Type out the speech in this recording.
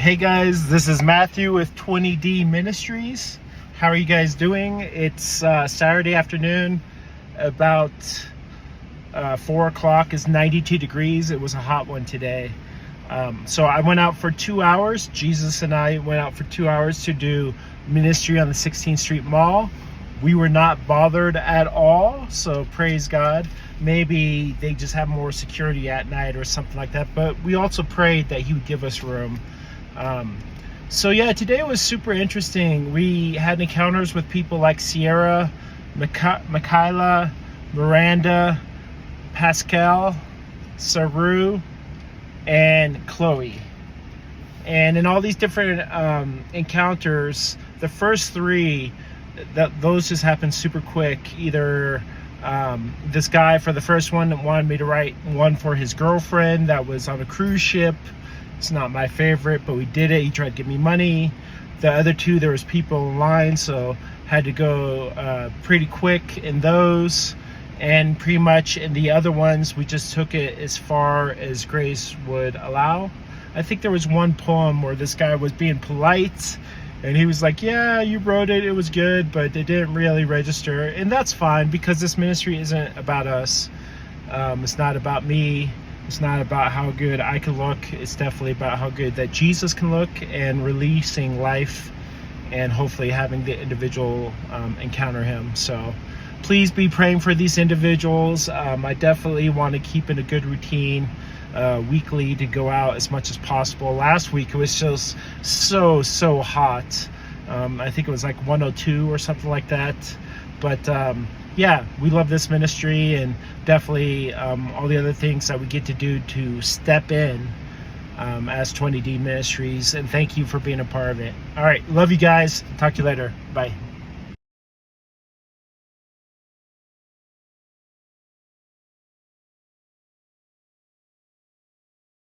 Hey guys, this is Matthew with 20D Ministries. How are you guys doing? It's Saturday afternoon, about 4 o'clock. It's 92 degrees. It was a hot one today. So I went out for 2 hours. Jesus and I went out for 2 hours to do ministry on the 16th Street Mall. We were not bothered at all, so praise God. Maybe they just have more security at night or something like that, but we also prayed that he would give us room. So yeah, today was super interesting. We had encounters with people like Sierra, Michaela, Miranda, Pascal, Saru, and Chloe. And in all these different encounters, the first three, those just happened super quick. Either this guy for the first one wanted me to write one for his girlfriend that was on a cruise ship. It's not my favorite, but we did it. He tried to give me money. The other two, there was people in line, so had to go pretty quick in those. And pretty much in the other ones, we just took it as far as grace would allow. I think there was one poem where this guy was being polite, and he was like, yeah, you wrote it, it was good, but it didn't really register. And that's fine, because this ministry isn't about us. It's not about me. It's not about how good I can look. It's definitely about how good that Jesus can look, and releasing life and hopefully having the individual encounter him. So please be praying for these individuals. I definitely want to keep in a good routine weekly to go out as much as possible. Last week it was just so hot. I think it was like 102 or something like that. But yeah, we love this ministry, and definitely all the other things that we get to do to step in as 20D Ministries. And thank you for being a part of it. All right, love you guys. Talk to you later. Bye.